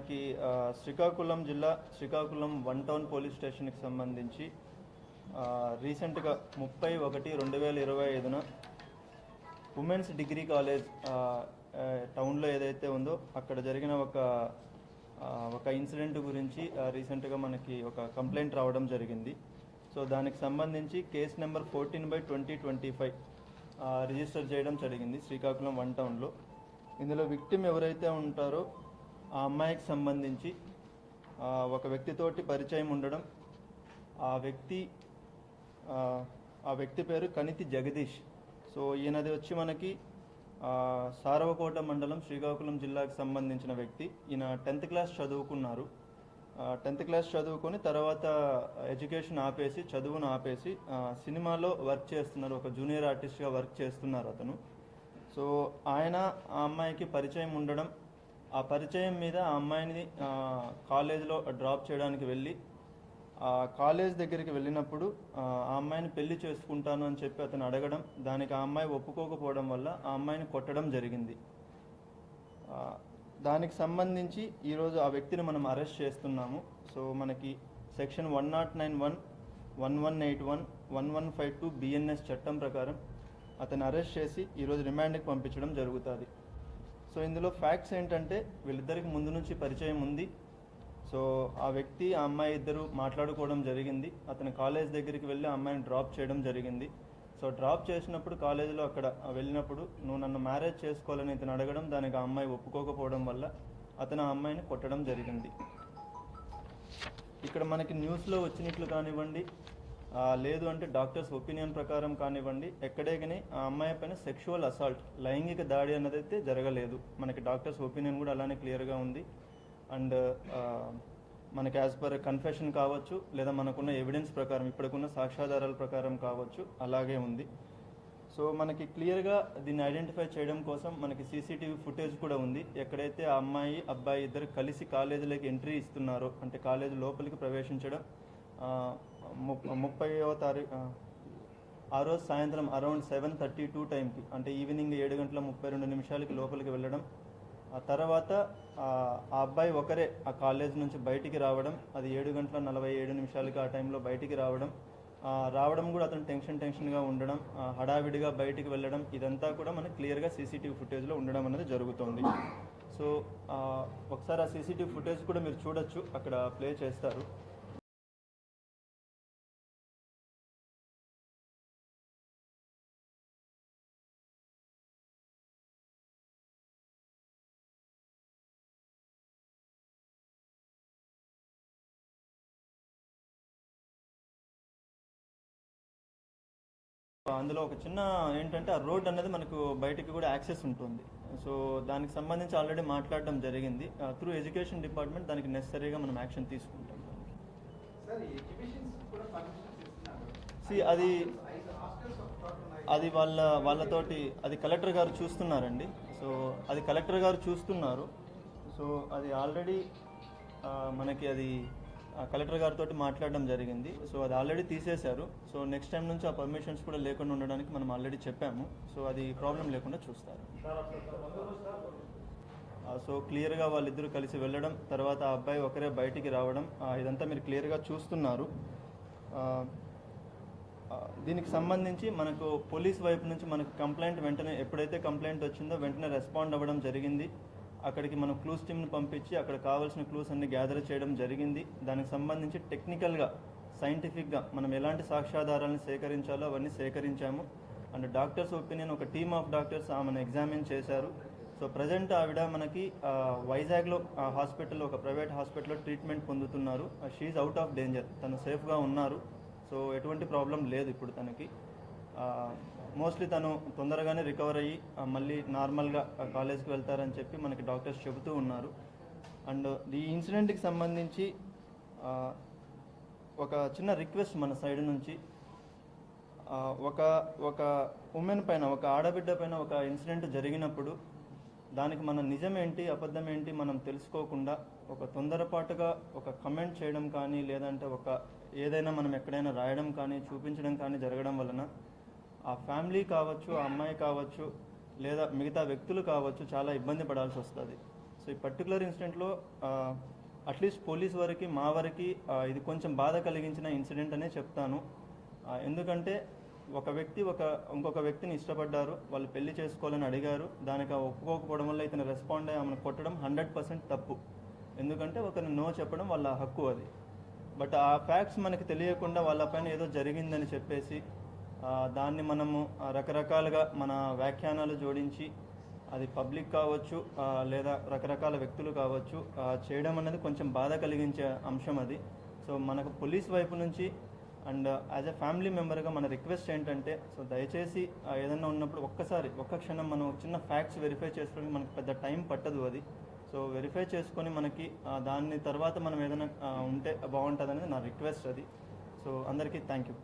మనకి శ్రీకాకుళం జిల్లా Srikakulam 1 town police స్టేషన్కి సంబంధించి రీసెంట్గా 30/1/2025న ఉమెన్స్ డిగ్రీ కాలేజ్ టౌన్లో ఏదైతే ఉందో అక్కడ జరిగిన ఒక ఇన్సిడెంట్ గురించి రీసెంట్గా మనకి ఒక కంప్లైంట్ రావడం జరిగింది. సో దానికి సంబంధించి కేసు నెంబర్ 14/2025 రిజిస్టర్ చేయడం జరిగింది శ్రీకాకుళం 1 టౌన్లో. ఇందులో విక్టిమ్ ఎవరైతే ఉంటారో ఆ అమ్మాయికి సంబంధించి ఒక వ్యక్తితోటి పరిచయం ఉండడం, ఆ వ్యక్తి పేరు కనితి జగదీష్. సో ఈయనది వచ్చి మనకి సారవకోట మండలం శ్రీకాకుళం జిల్లాకు సంబంధించిన వ్యక్తి. ఈయన 10th క్లాస్ చదువుకున్నారు. 10th క్లాస్ చదువుకొని తర్వాత చదువును ఆపేసి సినిమాలో వర్క్ చేస్తున్నారు. ఒక జూనియర్ ఆర్టిస్ట్గా వర్క్ చేస్తున్నారు అతను. సో ఆయన ఆ అమ్మాయికి పరిచయం ఉండడం, ఆ పరిచయం మీద ఆ అమ్మాయిని కాలేజీలో డ్రాప్ చేయడానికి వెళ్ళి కాలేజ్ దగ్గరికి వెళ్ళినప్పుడు ఆ అమ్మాయిని పెళ్లి చేసుకుంటాను అని చెప్పి అతను అడగడం, దానికి ఆ అమ్మాయి ఒప్పుకోకపోవడం వల్ల ఆ అమ్మాయిని కొట్టడం జరిగింది. దానికి సంబంధించి ఈరోజు ఆ వ్యక్తిని మనం అరెస్ట్ చేస్తున్నాము. సో మనకి సెక్షన్ 1091, 1181, 1152 BNS చట్టం ప్రకారం అతను అరెస్ట్ చేసి ఈరోజు రిమాండ్కి పంపించడం జరుగుతుంది. సో ఇందులో ఫ్యాక్ట్స్ ఏంటంటే వీళ్ళిద్దరికి ముందు నుంచి పరిచయం ఉంది. సో ఆ వ్యక్తి ఆ అమ్మాయి ఇద్దరు మాట్లాడుకోవడం జరిగింది. అతను కాలేజ్ దగ్గరికి వెళ్ళి ఆ అమ్మాయిని డ్రాప్ చేయడం జరిగింది. సో డ్రాప్ చేసినప్పుడు కాలేజీలో అక్కడ వెళ్ళినప్పుడు నువ్వు నన్ను మ్యారేజ్ చేసుకోవాలని ఇతను అడగడం, దానికి ఆ అమ్మాయి ఒప్పుకోకపోవడం వల్ల అతను ఆ అమ్మాయిని కొట్టడం జరిగింది. ఇక్కడ మనకి న్యూస్లో వచ్చినట్లు కానివ్వండి, లేదు అంటే డాక్టర్స్ ఒపీనియన్ ప్రకారం కానివ్వండి, ఎక్కడే కానీ ఆ అమ్మాయి పైన సెక్షువల్ అసాల్ట్, లైంగిక దాడి అన్నదైతే జరగలేదు. మనకి డాక్టర్స్ ఒపీనియన్ కూడా అలానే క్లియర్గా ఉంది. అండ్ మనకి యాజ్ పర్ కన్ఫెషన్ కావచ్చు, లేదా మనకున్న ఎవిడెన్స్ ప్రకారం ఇప్పటికున్న సాక్ష్యాధారాల ప్రకారం కావచ్చు, అలాగే ఉంది. సో మనకి క్లియర్గా దీన్ని ఐడెంటిఫై చేయడం కోసం మనకి CCTV ఫుటేజ్ కూడా ఉంది. ఎక్కడైతే ఆ అమ్మాయి అబ్బాయి ఇద్దరు కలిసి కాలేజీలోకి ఎంట్రీ ఇస్తున్నారో, అంటే కాలేజీ లోపలికి ప్రవేశించడం 30వ తారీఖు ఆ రోజు సాయంత్రం అరౌండ్ 7:32 టైంకి, అంటే ఈవినింగ్ 7:32 లోపలికి వెళ్ళడం, ఆ తర్వాత ఆ అబ్బాయి ఒకరే ఆ కాలేజ్ నుంచి బయటికి రావడం, అది 7:47 ఆ టైంలో బయటికి రావడం కూడా అతను టెన్షన్గా ఉండడం, హడావిడిగా బయటికి వెళ్ళడం, ఇదంతా కూడా మనకు క్లియర్గా CCTV ఫుటేజ్లో ఉండడం అనేది జరుగుతుంది. సో ఒకసారి ఆ CCTV ఫుటేజ్ కూడా మీరు చూడొచ్చు, అక్కడ ప్లే చేస్తారు. అందులో ఒక చిన్న ఏంటంటే ఆ రోడ్ అనేది మనకు బయటికి కూడా యాక్సెస్ ఉంటుంది. సో దానికి సంబంధించి ఆల్రెడీ మాట్లాడడం జరిగింది. త్రూ ఎడ్యుకేషన్ డిపార్ట్మెంట్ దానికి నెసరీగా మనం యాక్షన్ తీసుకుంటాం. అది వాళ్ళతోటి అది కలెక్టర్ గారు చూస్తున్నారండి. సో అది కలెక్టర్ గారు చూస్తున్నారు. సో అది ఆల్రెడీ మనకి అది కలెక్టర్ గారితో మాట్లాడడం జరిగింది. సో అది ఆల్రెడీ తీసేశారు. సో నెక్స్ట్ టైం నుంచి ఆ పర్మిషన్స్ కూడా లేకుండా ఉండడానికి మనం ఆల్రెడీ చెప్పాము. సో అది ప్రాబ్లం లేకుండా చూస్తారు. సో క్లియర్గా వాళ్ళిద్దరూ కలిసి వెళ్ళడం, తర్వాత ఆ అబ్బాయి ఒకరే బయటికి రావడం, ఇదంతా మీరు క్లియర్గా చూస్తున్నారు. దీనికి సంబంధించి మనకు పోలీస్ వైపు నుంచి మనకు కంప్లైంట్ వెంటనే ఎప్పుడైతే కంప్లైంట్ వచ్చిందో వెంటనే రెస్పాండ్ అవ్వడం జరిగింది. అక్కడికి మనం క్లూస్ టీమ్ని పంపించి అక్కడ కావాల్సిన క్లూస్ అన్ని గ్యాదర్ చేయడం జరిగింది. దానికి సంబంధించి టెక్నికల్గా, సైంటిఫిక్గా మనం ఎలాంటి సాక్ష్యాధారాలను సేకరించాలో అవన్నీ సేకరించాము. అండ్ డాక్టర్స్ ఒపీనియన్, ఒక టీమ్ ఆఫ్ డాక్టర్స్ ఆమెను ఎగ్జామిన్ చేశారు. సో ప్రజెంట్ ఆవిడ మనకి వైజాగ్లో హాస్పిటల్లో, ఒక ప్రైవేట్ హాస్పిటల్లో ట్రీట్మెంట్ పొందుతున్నారు. షీఈ్ అవుట్ ఆఫ్ డేంజర్, తను సేఫ్గా ఉన్నారు. సో ఎటువంటి ప్రాబ్లం లేదు ఇప్పుడు తనకి. మోస్ట్లీ తను తొందరగానే రికవర్ అయ్యి మళ్ళీ నార్మల్గా కాలేజ్కి వెళ్తారని చెప్పి మనకి డాక్టర్స్ చెబుతూ ఉన్నారు. అండ్ ఈ ఇన్సిడెంట్కి సంబంధించి ఒక చిన్న రిక్వెస్ట్ మన సైడ్ నుంచి, ఒక ఉమెన్ పైన, ఒక ఆడబిడ్డ పైన ఒక ఇన్సిడెంట్ జరిగినప్పుడు దానికి మన నిజమేంటి అబద్ధం ఏంటి మనం తెలుసుకోకుండా ఒక తొందరపాటుగా ఒక కమెంట్ చేయడం కానీ, లేదంటే ఏదైనా మనం ఎక్కడైనా రాయడం కానీ, చూపించడం కానీ జరగడం వలన ఆ ఫ్యామిలీ కావచ్చు, ఆ అమ్మాయి కావచ్చు, లేదా మిగతా వ్యక్తులు కావచ్చు చాలా ఇబ్బంది పడాల్సి వస్తుంది. సో ఈ పర్టికులర్ ఇన్సిడెంట్లో అట్లీస్ట్ పోలీస్ వారికి మా వారికి ఇది కొంచెం బాధ కలిగించిన ఇన్సిడెంట్ అనే చెప్తాను. ఎందుకంటే ఒక వ్యక్తి ఇంకొక వ్యక్తిని ఇష్టపడ్డారు, వాళ్ళు పెళ్లి చేసుకోవాలని అడిగారు, దానికి ఒప్పుకోకపోవడం వల్ల ఇతను రెస్పాండ్ అయ్యి ఆమెను కొట్టడం 100% తప్పు. ఎందుకంటే ఒకరిని నో చెప్పడం వాళ్ళ హక్కు అది. బట్ ఆ ఫ్యాక్ట్స్ మనకి తెలియకుండా వాళ్ళపైన ఏదో జరిగిందని చెప్పేసి దాన్ని మనము రకరకాలుగా మన వ్యాఖ్యానాలు జోడించి అది పబ్లిక్ కావచ్చు లేదా రకరకాల వ్యక్తులు కావచ్చు చేయడం అనేది కొంచెం బాధ కలిగించే అంశం అది. సో మనకు పోలీస్ వైపు నుంచి అండ్ యాజ్ ఎ ఫ్యామిలీ మెంబర్గా మన రిక్వెస్ట్ ఏంటంటే, సో దయచేసి ఏదైనా ఉన్నప్పుడు ఒక్క క్షణం మనం చిన్న ఫ్యాక్ట్స్ వెరిఫై చేసుకోవడానికి మనకు పెద్ద టైం పట్టదు అది. సో వెరిఫై చేసుకొని మనకి దాని తర్వాత మనం ఏదైనా ఉంటే బాగుంటుంది అనేది నా రిక్వెస్ట్ అది. సో అందరికీ థ్యాంక్ యూ.